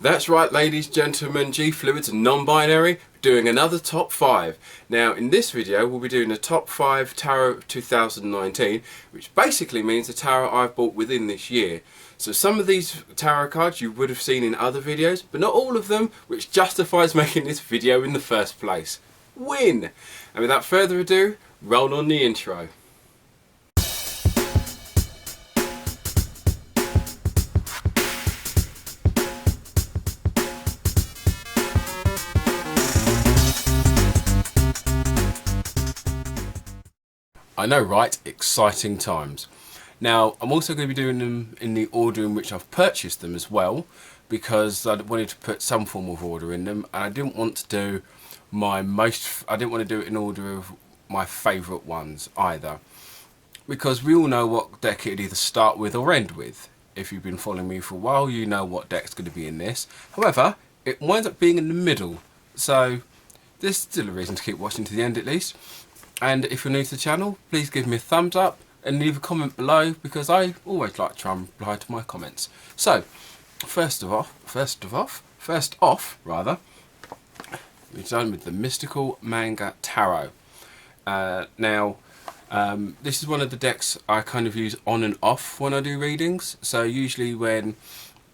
That's right, ladies, gentlemen, G-Fluids and non-binary, doing another top 5. Now in this video we'll be doing the top 5 tarot 2019, which basically means the tarot I've bought within this year. So some of these tarot cards you would have seen in other videos, but not all of them, which justifies making this video in the first place. Win! And without further ado, roll on the intro. I know, right? Exciting times. Now, I'm also going to be doing them in the order in which I've purchased them as well, because I wanted to put some form of order in them, and I didn't want to do I didn't want to do it in order of my favourite ones either, because we all know what deck it'd either start with or end with. If you've been following me for a while, you know what deck's going to be in this. However, it winds up being in the middle, so there's still a reason to keep watching to the end at least. And if you're new to the channel, please give me a thumbs up and leave a comment below, because I always like to try and reply to my comments. So, first off, we're done with the Mystical Manga Tarot. This is one of the decks I kind of use on and off when I do readings. So usually when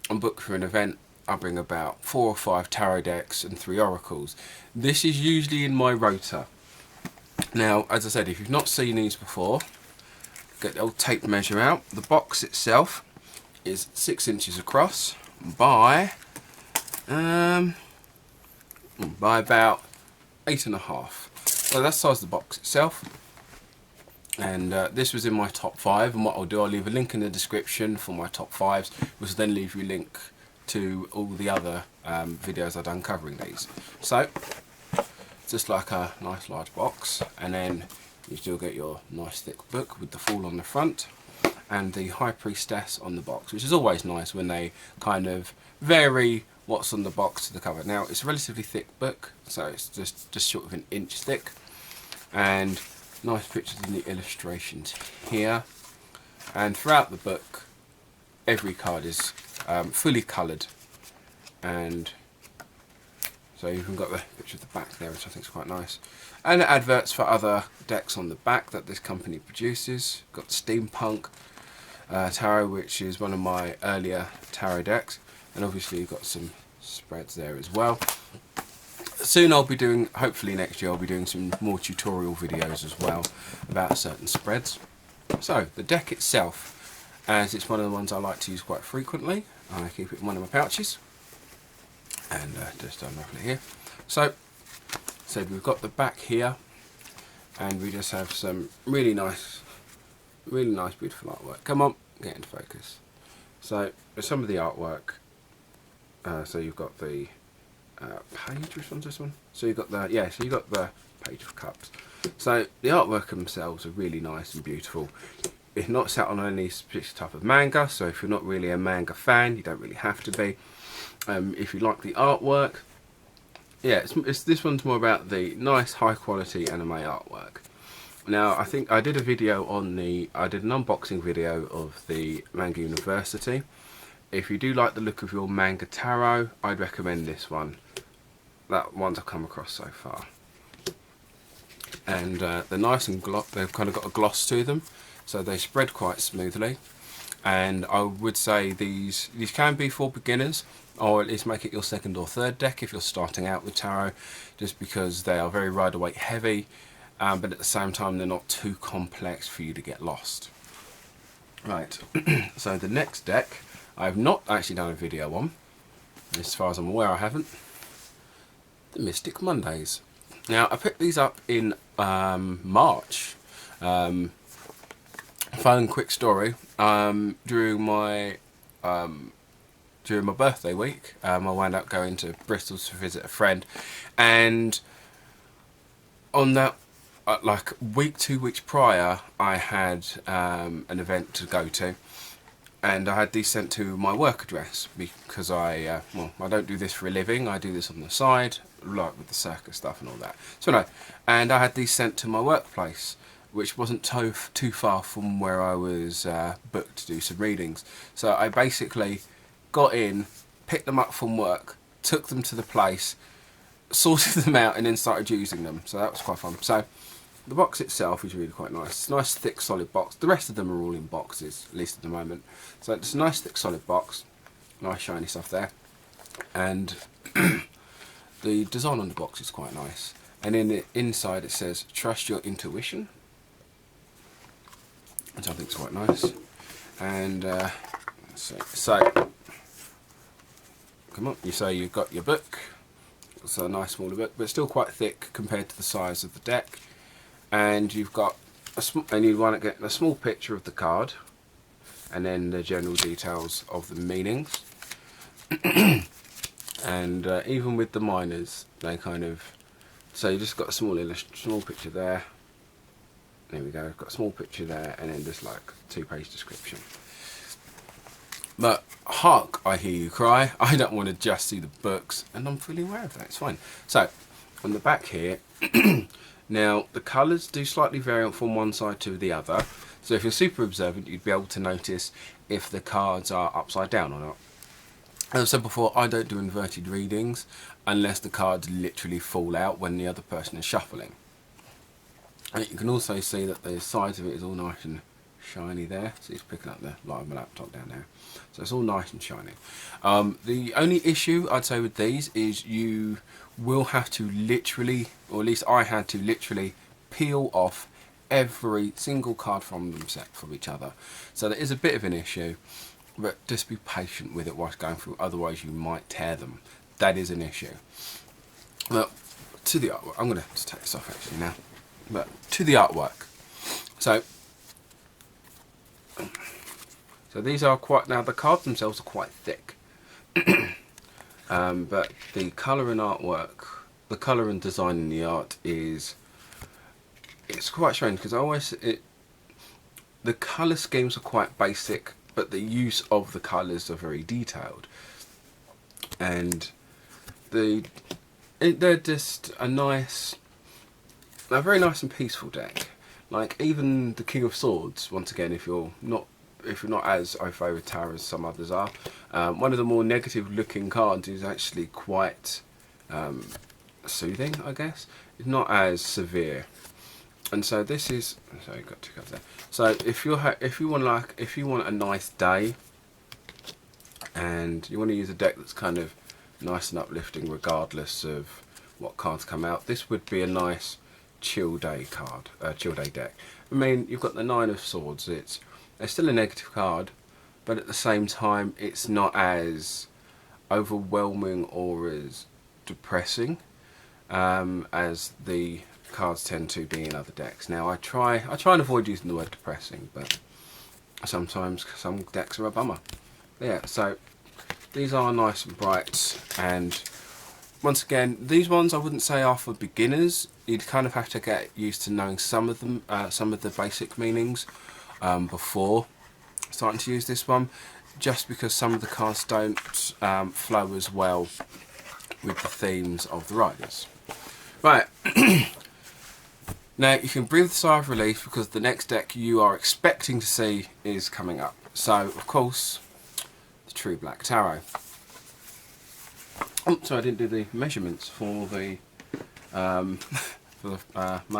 I'm booked for an event, I bring about 4 or 5 tarot decks and 3 oracles. This is usually in my rota. Now, as I said, if you've not seen these before, get the old tape measure out. The box itself is 6 inches across by about 8.5. So that's the size of the box itself. And this was in my top 5. And what I'll do, I'll leave a link in the description for my top 5s, which will then leave you a link to all the other videos I've done covering these. So, just like a nice large box, and then you still get your nice thick book with the Fool on the front and the High Priestess on the box, which is always nice when they kind of vary what's on the box to the cover. Now it's a relatively thick book, so it's just short of an inch thick, and nice pictures in the illustrations here. And throughout the book, every card is fully coloured, and so you've even got the picture of the back there, which I think is quite nice. And adverts for other decks on the back that this company produces. Got Steampunk Tarot, which is one of my earlier tarot decks. And obviously you've got some spreads there as well. Soon I'll be doing, hopefully next year, I'll be doing some more tutorial videos as well about certain spreads. So, the deck itself, as it's one of the ones I like to use quite frequently, I keep it in one of my pouches. And just unravel it here. So we've got the back here, and we just have some really nice, beautiful artwork. Come on, get into focus. So some of the artwork. So you've got the page. Which one's this one? So you've got the So you got the Page of Cups. So the artwork themselves are really nice and beautiful. It's not set on any particular type of manga, so if you're not really a manga fan, you don't really have to be. If you like the artwork, yeah, this one's more about the nice high quality anime artwork. Now I think I did a video on I did an unboxing video of the Manga University. If you do like the look of your manga tarot, I'd recommend this one. That one's I've come across so far. And they're nice and they've kind of got a gloss to them, so they spread quite smoothly. And I would say these can be for beginners, or at least make it your second or third deck if you're starting out with tarot, just because they are very Rider-Waite heavy, but at the same time they're not too complex for you to get lost. Right, so the next deck I've not actually done a video on, as far as I'm aware I haven't, the Mystic Mondays. Now I picked these up in March. Fun quick story, during my birthday week, I wound up going to Bristol to visit a friend, and on that, like 2 weeks prior, I had an event to go to, and I had these sent to my work address, because I don't do this for a living, I do this on the side, like with the circus stuff and all that. So no, and I had these sent to my workplace, which wasn't too far from where I was booked to do some readings. So I basically got in, picked them up from work, took them to the place, sorted them out, and then started using them. So that was quite fun. So the box itself is really quite nice. It's a nice thick solid box. The rest of them are all in boxes, at least at the moment. So it's a nice thick solid box, nice shiny stuff there, and the design on the box is quite nice. And in the inside it says "Trust your intuition," which I think is quite nice. And so come on, you say you've got your book. It's a nice smaller book, but still quite thick compared to the size of the deck. And you've got and you want to get a small picture of the card, and then the general details of the meanings. And even with the minors, they kind of, so you just got a small picture there. There we go. Got a small picture there, and then just like 2-page description. But hark, I hear you cry. I don't want to just see the books, and I'm fully aware of that. It's fine. So on the back here, now the colours do slightly vary from one side to the other. So if you're super observant, you'd be able to notice if the cards are upside down or not. As I said before, I don't do inverted readings unless the cards literally fall out when the other person is shuffling. And you can also see that the sides of it is all nice and shiny there. So it's picking up the light of my laptop down there. So it's all nice and shiny. The only issue I'd say with these is you will have to literally, or at least I had to literally peel off every single card from them set from each other. So there is a bit of an issue, but just be patient with it whilst going through, otherwise you might tear them. That is an issue. Well, to the artwork, I'm going to take this off actually now. But to the artwork. So these are quite, now the cards themselves are quite thick. But the colour and artwork, the colour and design in the art is, it's quite strange because the colour schemes are quite basic, but the use of the colours are very detailed. And they're just a very nice and peaceful deck. Like even the King of Swords, once again, if you're not as au fait with tarot as some others are, one of the more negative looking cards is actually quite soothing, I guess. It's not as severe. And so this is, so you've got 2 cards there. So if you want a nice day and you want to use a deck that's kind of nice and uplifting regardless of what cards come out, this would be a nice chill day card, chill day deck. I mean, you've got the 9 of Swords. It's still a negative card, but at the same time it's not as overwhelming or as depressing as the cards tend to be in other decks. Now I try and avoid using the word depressing, but sometimes some decks are a bummer. Yeah, so these are nice and bright, and once again, these ones I wouldn't say are for beginners. You'd kind of have to get used to knowing some of them, some of the basic meanings before starting to use this one, just because some of the cards don't flow as well with the themes of the riders. Right. Now you can breathe a sigh of relief because the next deck you are expecting to see is coming up. So of course, the True Black Tarot. Oh, sorry, I didn't do the measurements for the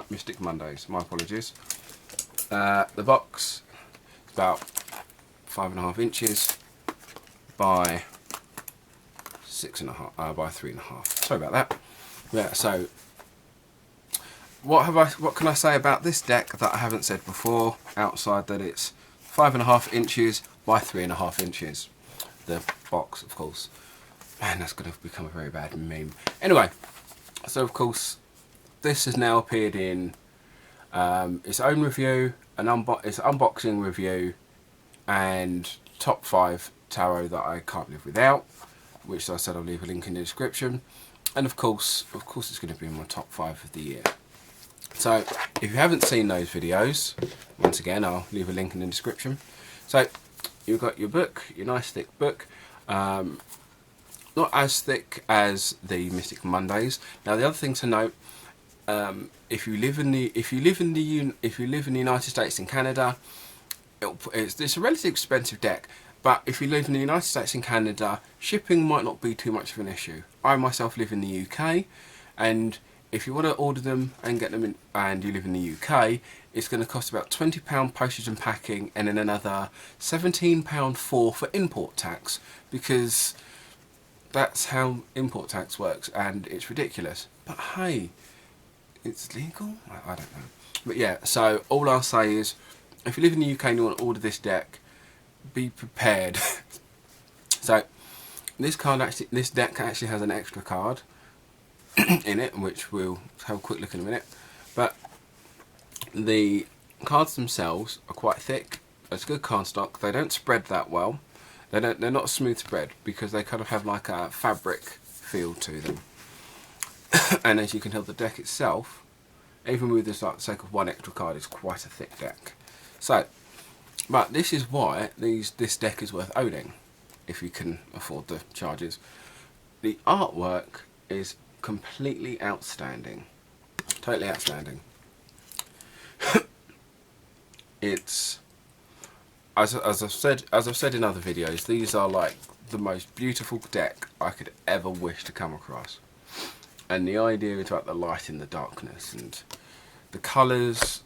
Mystic Mondays. My apologies. The box is about 5.5 inches by 6.5 by 3.5. Sorry about that. Yeah. So what can I say about this deck that I haven't said before, outside that it's 5.5 inches by 3.5 inches. The box, of course. Man, that's going to become a very bad meme. Anyway, so of course, this has now appeared in its own review, its unboxing review, and top 5 tarot that I can't live without, which I said I'll leave a link in the description. And of course, it's going to be in my top 5 of the year. So if you haven't seen those videos, once again, I'll leave a link in the description. So you've got your book, your nice thick book. Not as thick as the Mystic Mondays. Now the other thing to note, if you live in the United States and Canada, it's a relatively expensive deck. But if you live in the United States and Canada, shipping might not be too much of an issue. I myself live in the UK, and if you want to order them and get them in, and you live in the UK, it's going to cost about £20 postage and packing, and then another £17 for import tax, because that's how import tax works, and it's ridiculous. But hey, it's legal? I don't know. But yeah, so all I'll say is, if you live in the UK and you want to order this deck, be prepared. So this deck actually has an extra card in it, which we'll have a quick look in a minute. But the cards themselves are quite thick. It's good card stock. They don't spread that well. They're not a smooth spread, because they kind of have like a fabric feel to them. And as you can tell, the deck itself, even with this, like the sake of one extra card, is quite a thick deck. So, but this is why this deck is worth owning, if you can afford the charges. The artwork is completely outstanding, totally outstanding. It's as I've said in other videos, these are like the most beautiful deck I could ever wish to come across. And the idea is about the light in the darkness, and the colours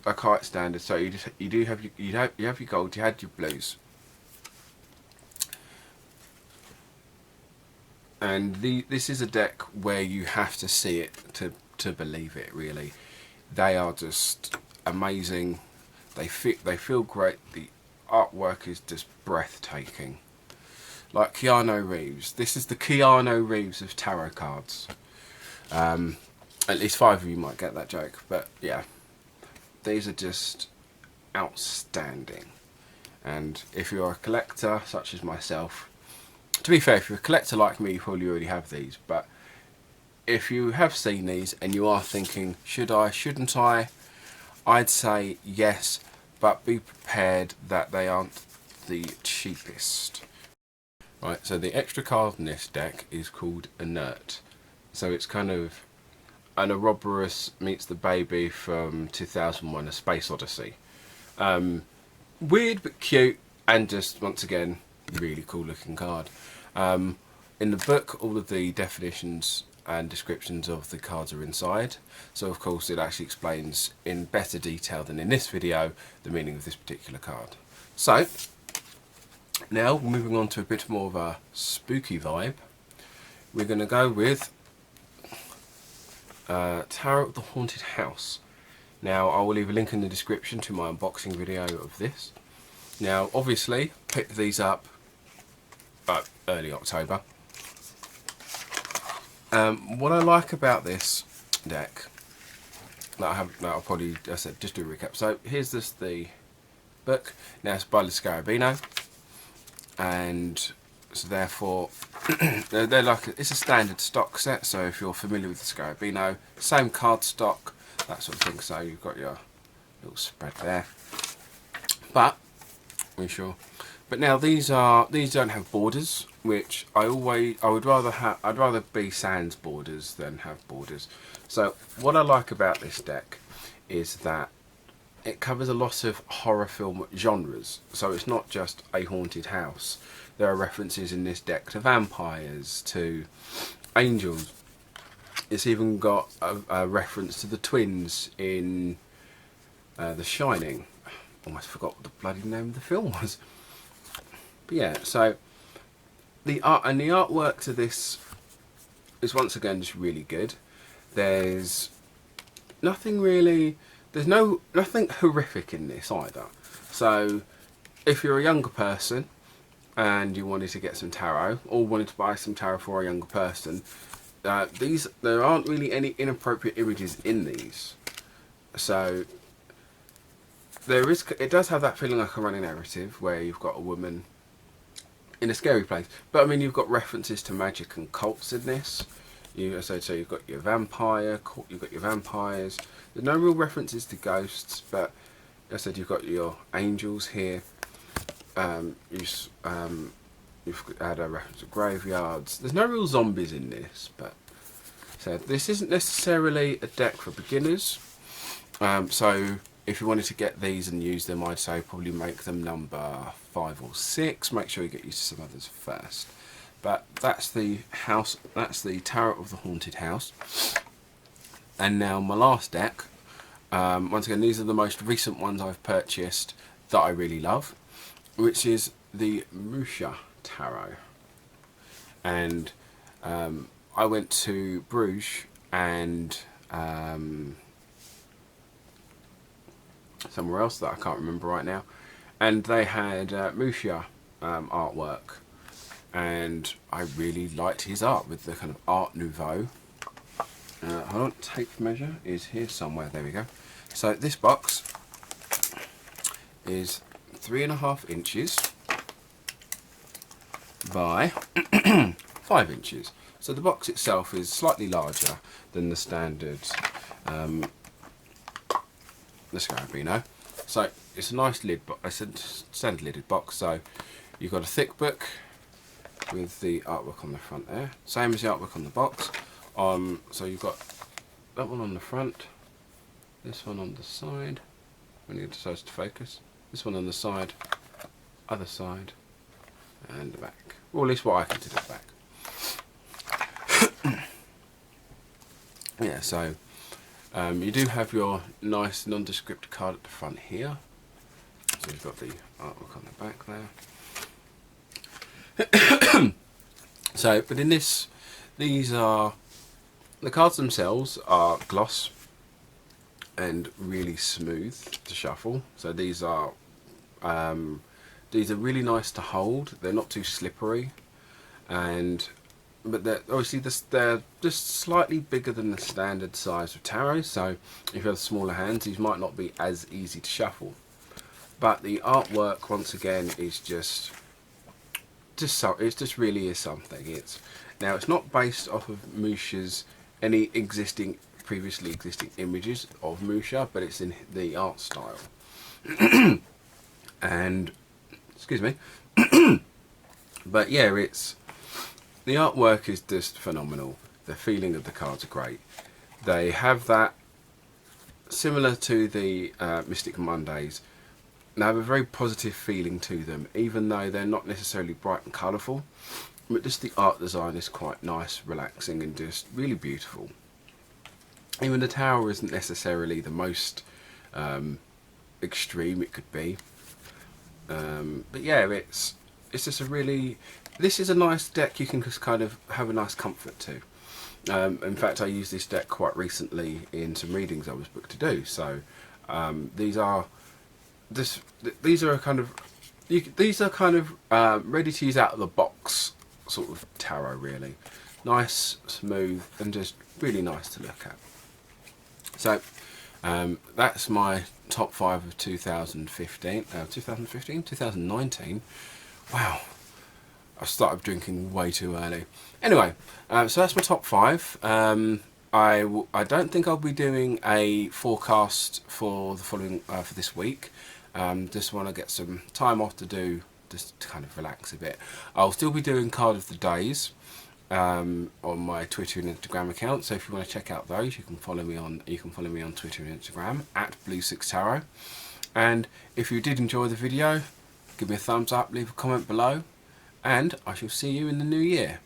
are quite standard. So you have your gold, you had your blues, and this is a deck where you have to see it to believe it. Really, they are just amazing. They feel great. The artwork is just breathtaking. Like Keanu Reeves. This is the Keanu Reeves of tarot cards. At least 5 of you might get that joke, but yeah, these are just outstanding. And if you're a collector such as myself, to be fair, if you're a collector like me, you probably already have these, but if you have seen these and you are thinking, should I, shouldn't I, I'd say yes, but be prepared that they aren't the cheapest. Right, so the extra card in this deck is called Inert. So it's kind of an Ouroboros meets the baby from 2001: A Space Odyssey. Weird but cute, and just once again really cool looking card. In the book, all of the definitions and descriptions of the cards are inside, so of course it actually explains in better detail than in this video the meaning of this particular card. So now moving on to a bit more of a spooky vibe, we're going to go with Tarot of the Haunted House. Now I will leave a link in the description to my unboxing video of this. Now obviously picked these up early October. What I like about this deck, I'll probably, I said, just do a recap. So here's the book. Now it's by the Scarabino, and so therefore they're like it's a standard stock set. So if you're familiar with the Scarabino, same card stock, that sort of thing. So you've got your little spread there. But But now these don't have borders, which I'd rather be sans borders than have borders. So what I like about this deck is that it covers a lot of horror film genres. So it's not just a haunted house. There are references in this deck to vampires, to angels. It's even got a reference to the twins in The Shining. Almost forgot what the bloody name of the film was. But yeah, so the artwork to this is once again just really good. There's nothing horrific in this either. So if you're a younger person and you wanted to get some tarot, or wanted to buy some tarot for a younger person, there aren't really any inappropriate images in these. So it does have that feeling like a running narrative where you've got a woman in a scary place, but I mean you've got references to magic and cults in this. So you've got your vampires. There's no real references to ghosts, but as I said, you've got your angels here. You've had a reference to graveyards. There's no real zombies in this, but so this isn't necessarily a deck for beginners. So if you wanted to get these and use them, I'd say probably make them number 5 or 6. Make sure you get used to some others first. But that's the house, that's the Tarot of the Haunted House. And now my last deck, once again, these are the most recent ones I've purchased that I really love, which is the Musha Tarot. And I went to Bruges and somewhere else that I can't remember right now, and they had Musha artwork, and I really liked his art with the kind of Art Nouveau. Hold on, tape measure is here somewhere, there we go. So this box is 3.5 inches by 5 inches. So the box itself is slightly larger than the standard Scarabino. So it's a nice lid, it's a standard lidded box. So you've got a thick book with the artwork on the front there, same as the artwork on the box. So you've got that one on the front, this one on the side, when it decides to focus, this one on the side, other side, and the back. Or at least what I consider the back. Yeah, so you do have your nice nondescript card at the front here. So you've got the artwork on the back there. So, but in this, these are, the cards themselves are gloss and really smooth to shuffle. So these are really nice to hold. They're not too slippery, but they're obviously they're just slightly bigger than the standard size of tarot. So if you have smaller hands, these might not be as easy to shuffle. But the artwork, once again, is just so, it just really is something. It's not based off of Musha's any previously existing images of Musha, but it's in the art style. And excuse me. But yeah, the artwork is just phenomenal. The feeling of the cards are great. They have that, similar to the Mystic Mondays, they have a very positive feeling to them, even though they're not necessarily bright and colourful. But just the art design is quite nice, relaxing, and just really beautiful. Even the tower isn't necessarily the most extreme it could be. But yeah, it's just a really, this is a nice deck you can just kind of have a nice comfort to. In fact, I used this deck quite recently in some readings I was booked to do. So these are kind of ready to use out of the box sort of tarot, really. Nice, smooth, and just really nice to look at. So that's my top 5 of 2019. Wow, I started drinking way too early. Anyway, so that's my top 5. I don't think I'll be doing a forecast for the following for this week. Just want to get some time off to do, just to kind of relax a bit. I'll still be doing card of the days on my Twitter and Instagram account. So if you want to check out those, you can follow me on Twitter and Instagram at Sicx Tarot. And if you did enjoy the video, give me a thumbs up, leave a comment below, and I shall see you in the new year.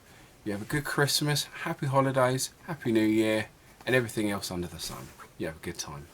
You have a good Christmas, happy holidays, happy New Year, and everything else under the sun. You have a good time.